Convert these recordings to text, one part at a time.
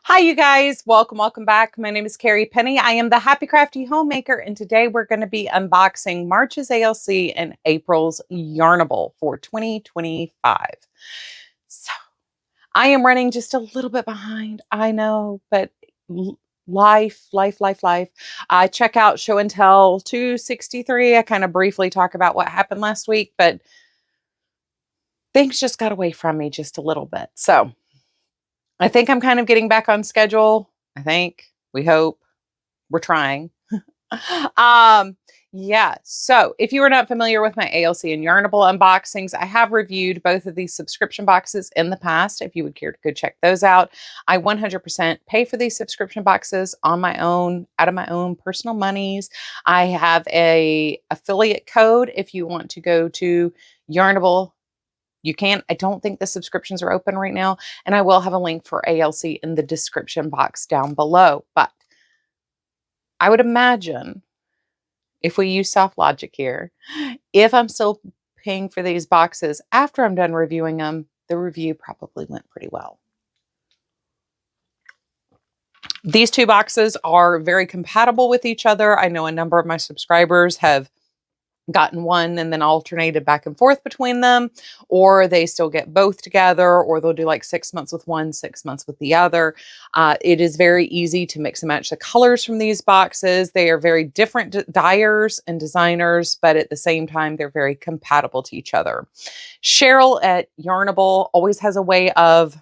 Hi, you guys. Welcome back. My name is Carrie Penny. I am the Happy Crafty Homemaker, and today we're going to be unboxing March's ALC and April's Yarnable for 2025. So I am running just a little bit behind. I know, but life. I check out show and tell 263. I kind of briefly talk about what happened last week, but things just got away from me just a little bit. So I think I'm kind of getting back on schedule. We hope, we're trying. Yeah. So if you are not familiar with my ALC and Yarnable unboxings, I have reviewed both of these subscription boxes in the past. If you would care to go check those out, I 100% pay for these subscription boxes on my own, out of my own personal monies. I have a affiliate code if you want to go to Yarnable. You can. I don't think the subscriptions are open right now, and I will have a link for ALC in the description box down below. But I would imagine if we use soft logic here, if I'm still paying for these boxes after I'm done reviewing them, the review probably went pretty well. These two boxes are very compatible with each other. I know a number of my subscribers have gotten one and then alternated back and forth between them, or they still get both together, or they'll do like 6 months with one, 6 months with the other. It is very easy to mix and match the colors from these boxes. They are very different dyers and designers, but at the same time, they're very compatible to each other. Cheryl at Yarnable always has a way of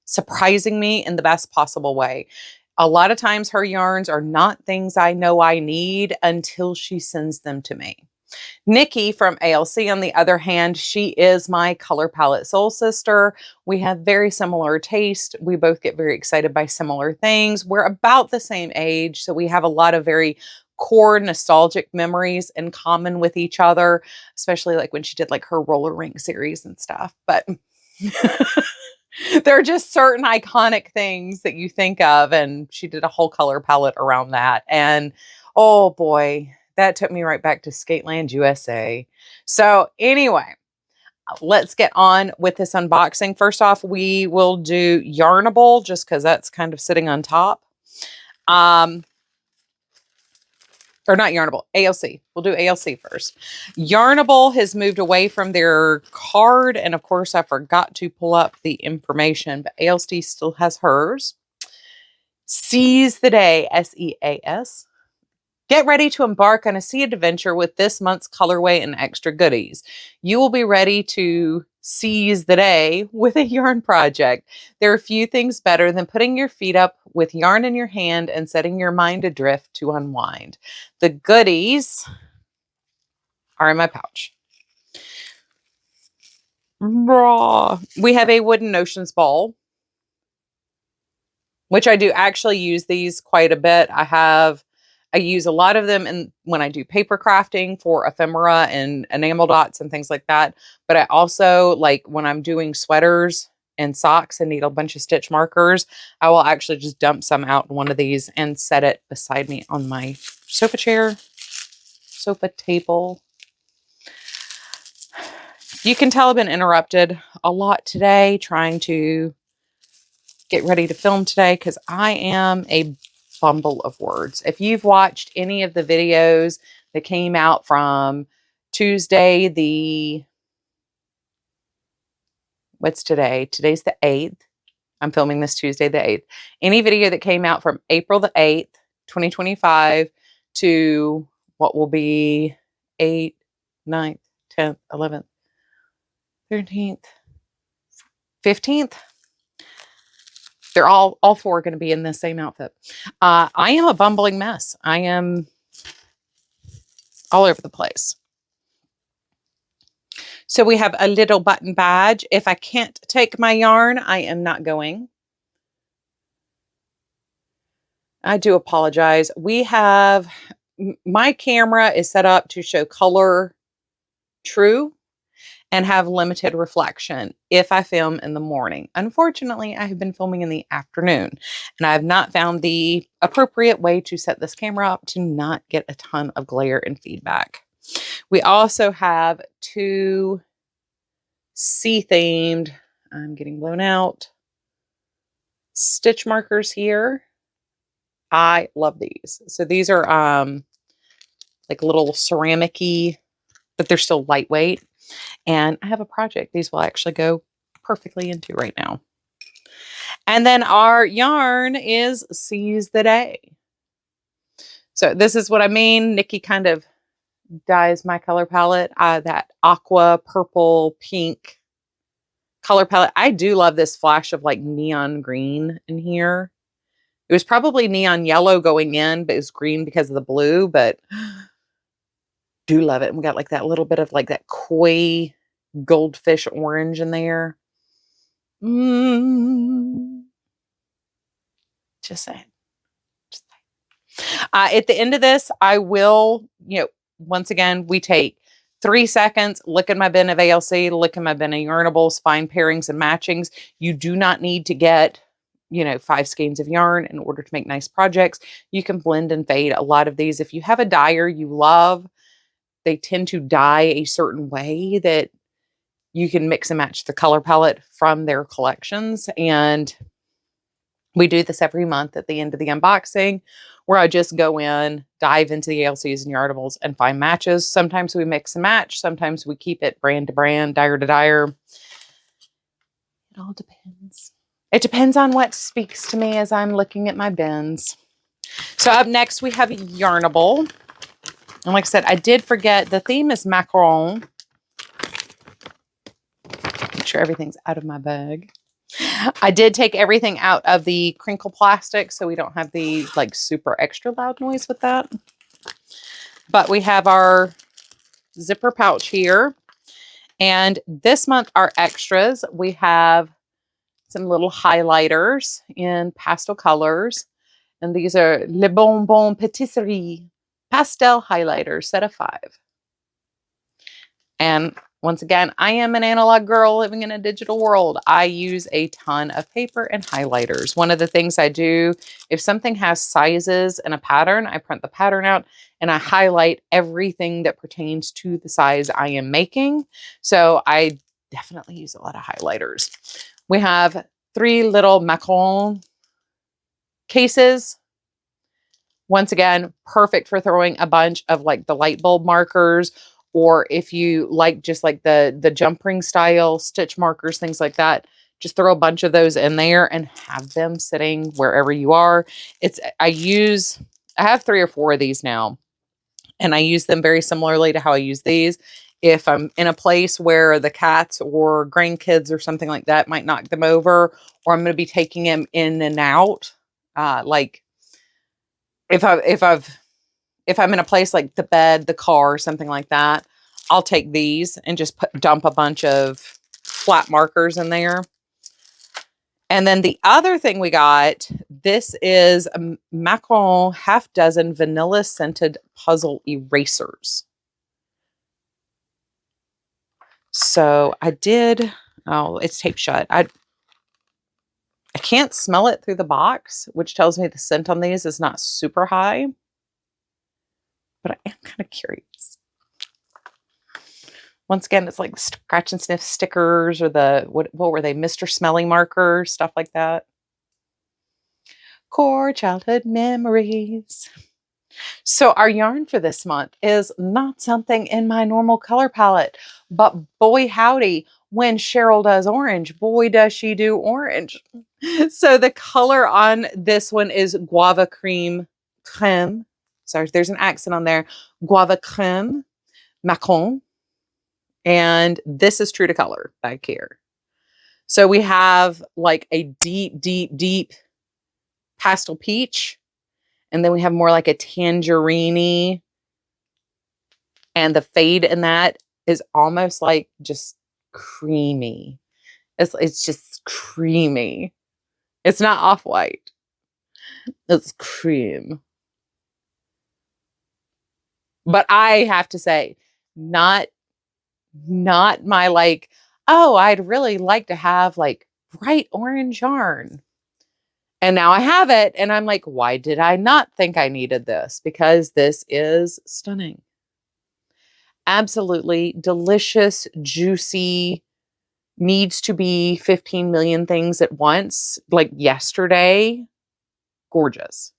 surprising me in the best possible way. A lot of times her yarns are not things I know I need until she sends them to me. Nikki from ALC, on the other hand, she is my color palette soul sister. We have very similar taste. We both get very excited by similar things. We're about the same age, so we have a lot of very core nostalgic memories in common with each other, especially like when she did like her roller rink series and stuff. But there are just certain iconic things that you think of, and she did a whole color palette around that. And oh boy, that took me right back to Skateland, USA. So anyway, let's get on with this unboxing. First off, we will do Yarnable just because that's kind of sitting on top. Or not Yarnable, ALC. We'll do ALC first. Yarnable has moved away from their card, and of course, I forgot to pull up the information, but ALC still has hers. Seize the day, SEAS. Get ready to embark on a sea adventure with this month's colorway and extra goodies. You will be ready to seize the day with a yarn project. There are few things better than putting your feet up with yarn in your hand and setting your mind adrift to unwind. The goodies are in my pouch. Raw. We have a wooden oceans ball, which I do actually use these quite a bit. I use a lot of them when I do paper crafting for ephemera and enamel dots and things like that. But I also, like when I'm doing sweaters and socks and need a bunch of stitch markers, I will actually just dump some out in one of these and set it beside me on my sofa table. You can tell I've been interrupted a lot today trying to get ready to film today because I am a bumble of words. If you've watched any of the videos that came out from Tuesday, what's today? Today's the 8th. I'm filming this Tuesday the 8th. Any video that came out from April the 8th, 2025 to what will be 8th, 9th, 10th, 11th, 13th, 15th. They're all four going to be in the same outfit. I am a bumbling mess. I am all over the place. So we have a little button badge. If I can't take my yarn, I am not going. I do apologize. My camera is set up to show color true and have limited reflection if I film in the morning. Unfortunately, I have been filming in the afternoon, and I have not found the appropriate way to set this camera up to not get a ton of glare and feedback. We also have two sea-themed, I'm getting blown out, stitch markers here. I love these. So these are like little ceramic-y, but they're still lightweight. And I have a project these will actually go perfectly into right now. And then our yarn is Seize the Day. So this is what I mean. Nikki kind of dyes my color palette. That aqua, purple, pink color palette. I do love this flash of like neon green in here. It was probably neon yellow going in, but it's green because of the blue, but do love it. And we got like that little bit of like that koi goldfish orange in there. Just saying. At the end of this, I will, once again, we take 3 seconds, look in my bin of ALC, look in my bin of yarnables, find pairings and matchings. You do not need to get, 5 skeins of yarn in order to make nice projects. You can blend and fade a lot of these. If you have a dyer you love, they tend to dye a certain way that you can mix and match the color palette from their collections. And we do this every month at the end of the unboxing, where I just go in, dive into the ALCs and yarnables and find matches. Sometimes we mix and match. Sometimes we keep it brand to brand, dyer to dyer. It all depends. It depends on what speaks to me as I'm looking at my bins. So up next, we have Yarnable. And like I said, I did forget the theme is macaron. Make sure everything's out of my bag. I did take everything out of the crinkle plastic so we don't have the like super extra loud noise with that. But we have our zipper pouch here. And this month, our extras, we have some little highlighters in pastel colors. And these are Le Bonbon Patisserie pastel highlighters, set of 5. And once again, I am an analog girl living in a digital world. I use a ton of paper and highlighters. One of the things I do, if something has sizes and a pattern, I print the pattern out and I highlight everything that pertains to the size I am making. So I definitely use a lot of highlighters. We have 3 little macaron cases. Once again, perfect for throwing a bunch of like the light bulb markers, or if you like just like the jump ring style stitch markers, things like that, just throw a bunch of those in there and have them sitting wherever you are. I have 3 or 4 of these now, and I use them very similarly to how I use these. If I'm in a place where the cats or grandkids or something like that might knock them over, or I'm going to be taking them in and out, like if I'm in a place like the bed, the car, or something like that, I'll take these and just dump a bunch of flat markers in there. And then the other thing we got, this is a Macaron half dozen vanilla scented puzzle erasers. So it's taped shut. I can't smell it through the box, which tells me the scent on these is not super high. But I am kind of curious. Once again, it's like scratch and sniff stickers or what were they? Mr. Smelly markers, stuff like that. Core childhood memories. So our yarn for this month is not something in my normal color palette, but boy howdy, when Cheryl does orange, boy does she do orange. So the color on this one is Guava Creme. Sorry, there's an accent on there. Guava Creme Macron. And this is true to color back here. So we have like a deep, deep, deep pastel peach. And then we have more like a tangerine-y. And the fade in that is almost like just creamy. It's just creamy. It's not off-white. It's cream. But I have to say, not my like, oh, I'd really like to have like bright orange yarn. And now I have it. And I'm like, why did I not think I needed this? Because this is stunning. Absolutely delicious, juicy, needs to be 15 million things at once, like yesterday, gorgeous.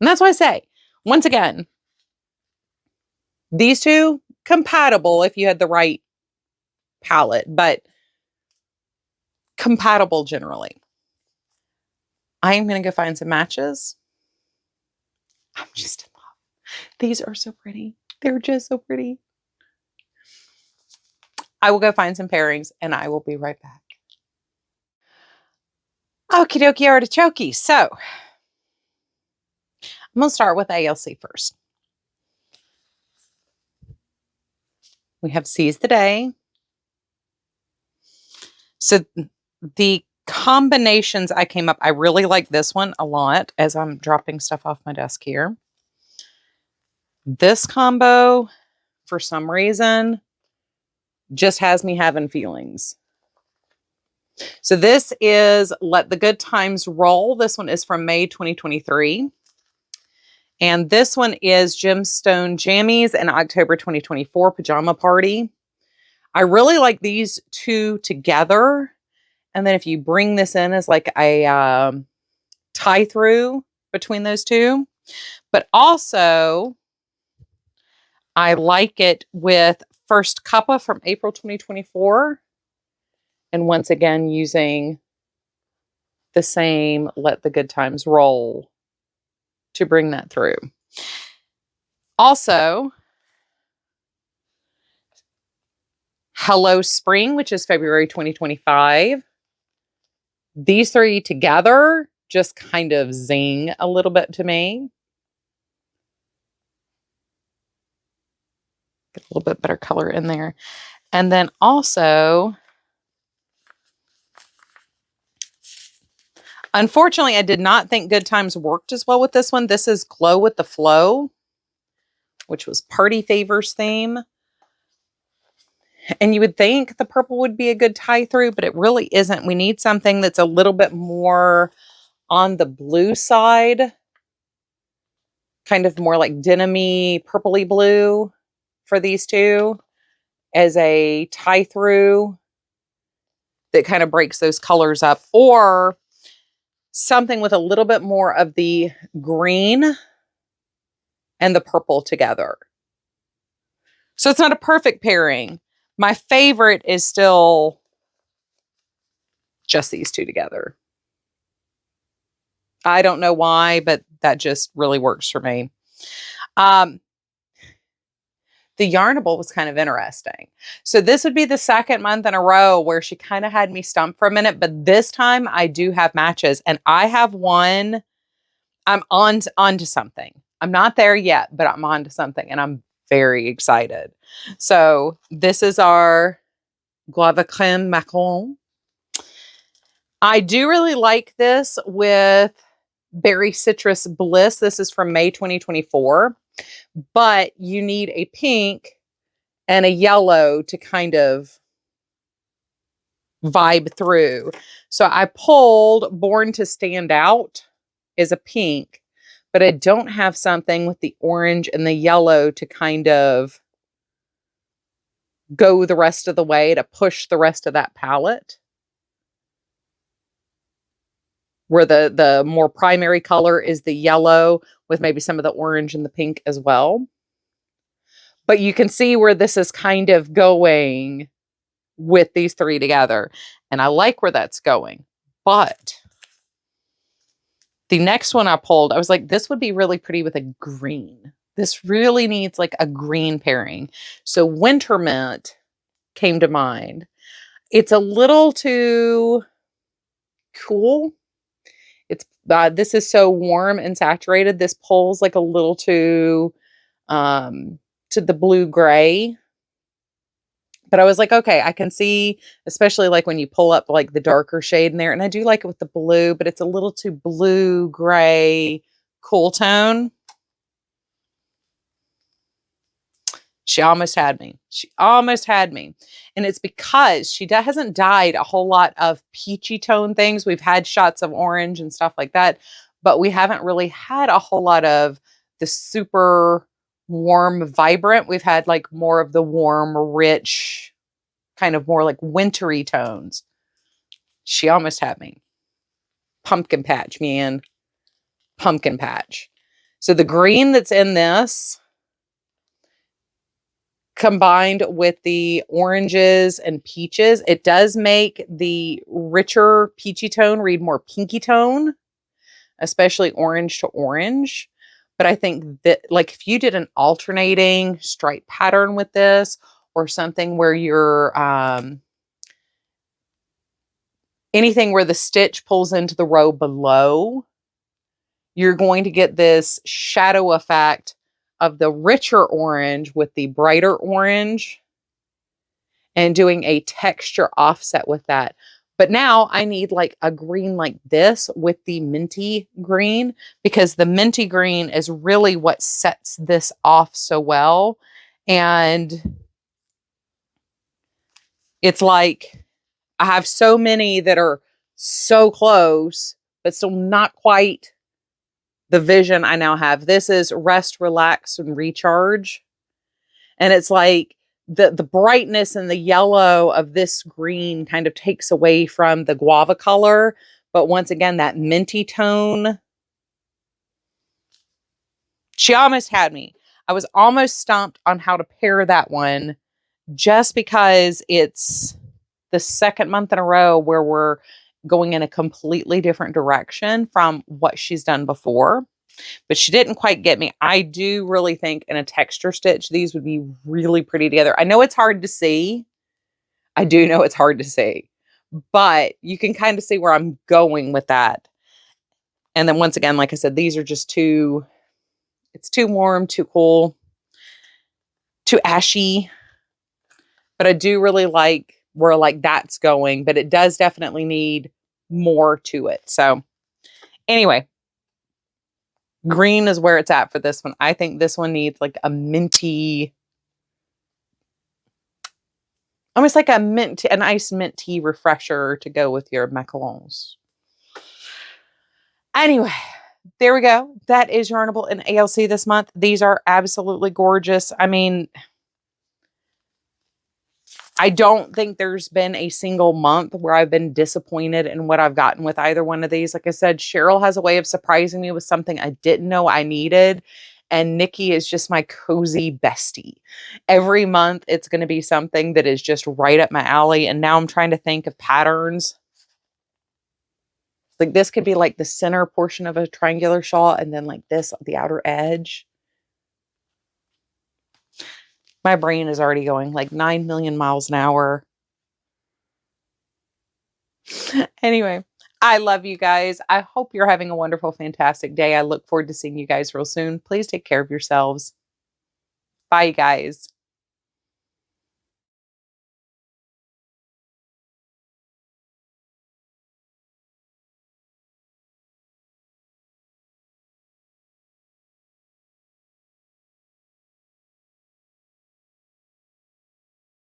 And that's why I say, once again, these two, compatible if you had the right palette, but compatible generally. I am going to go find some matches. I'm just in love. These are so pretty. They're just so pretty. I will go find some pairings and I will be right back. Okie dokie artichoke. So I'm going to start with ALC first. We have Seize the Day. So the combinations I came up, I really like this one a lot as I'm dropping stuff off my desk here. This combo, for some reason, just has me having feelings. So this is Let the Good Times Roll. This one is from May 2023. And this one is Gemstone Jammies in October 2024 Pajama Party. I really like these two together. And then if you bring this in as like a tie through between those two. But also, I like it with First Cuppa from April 2024. And once again, using the same Let the Good Times Roll to bring that through. Also, Hello Spring, which is February 2025. These three together just kind of zing a little bit to me. Get a little bit better color in there. And then also, unfortunately, I did not think Good Times worked as well with this one. This is Glow with the Flow, which was Party Favors theme. And you would think the purple would be a good tie through, but it really isn't. We need something that's a little bit more on the blue side, kind of more like denim-y, purpley blue for these two as a tie through that kind of breaks those colors up, or something with a little bit more of the green and the purple together. So it's not a perfect pairing. My favorite is still just these two together. I don't know why, but that just really works for me. The Yarnable was kind of interesting. So this would be the second month in a row where she kind of had me stumped for a minute, but this time I do have matches and I have one. I'm onto something. I'm not there yet, but I'm onto something and I'm very excited. So this is our Guava Creme Macaron. I do really like this with Berry Citrus Bliss. This is from May 2024. But you need a pink and a yellow to kind of vibe through. So I pulled Born to Stand Out as a pink, but I don't have something with the orange and the yellow to kind of go the rest of the way to push the rest of that palette. Where the more primary color is the yellow with maybe some of the orange and the pink as well. But you can see where this is kind of going with these three together. And I like where that's going. But the next one I pulled, I was like, this would be really pretty with a green. This really needs like a green pairing. So Winter Mint came to mind. It's a little too cool. It's this is so warm and saturated. This pulls like a little too to the blue gray. But I was like, okay, I can see, especially like when you pull up like the darker shade in there. And I do like it with the blue, but it's a little too blue, gray, cool tone. She almost had me. She almost had me. And it's because she hasn't dyed a whole lot of peachy tone things. We've had shots of orange and stuff like that, but we haven't really had a whole lot of the super warm, vibrant. We've had like more of the warm, rich kind of more like wintry tones. She almost had me. Pumpkin patch, man. Pumpkin patch. So the green that's in this, combined with the oranges and peaches, it does make the richer peachy tone read more pinky tone, especially orange to orange. But I think that, like, if you did an alternating stripe pattern with this, or something where you're anything where the stitch pulls into the row below, you're going to get this shadow effect of the richer orange with the brighter orange, and doing a texture offset with that. But now I need like a green like this with the minty green, because the minty green is really what sets this off so well. And it's like I have so many that are so close, but still not quite the vision I now have. This is rest, relax, and recharge. And it's like the brightness and the yellow of this green kind of takes away from the guava color. But once again, that minty tone. She almost had me. I was almost stumped on how to pair that one, just because it's the second month in a row where we're going in a completely different direction from what she's done before. But she didn't quite get me. I do really think in a texture stitch, these would be really pretty together. I know it's hard to see. I do know it's hard to see, but you can kind of see where I'm going with that. And then once again, like I said, these are just too, it's too warm, too cool, too ashy. But I do really like where like that's going, but it does definitely need more to it. So anyway, green is where it's at for this one. I think this one needs like a minty, almost like a nice mint tea refresher to go with your macarons. Anyway, there we go. That is Yarnable and ALC this month. These are absolutely gorgeous. I mean, I don't think there's been a single month where I've been disappointed in what I've gotten with either one of these. Like I said, Cheryl has a way of surprising me with something I didn't know I needed. And Nikki is just my cozy bestie. Every month, it's going to be something that is just right up my alley. And now I'm trying to think of patterns. Like this could be like the center portion of a triangular shawl, and then like this, the outer edge. My brain is already going like 9 million miles an hour. Anyway, I love you guys. I hope you're having a wonderful, fantastic day. I look forward to seeing you guys real soon. Please take care of yourselves. Bye, guys.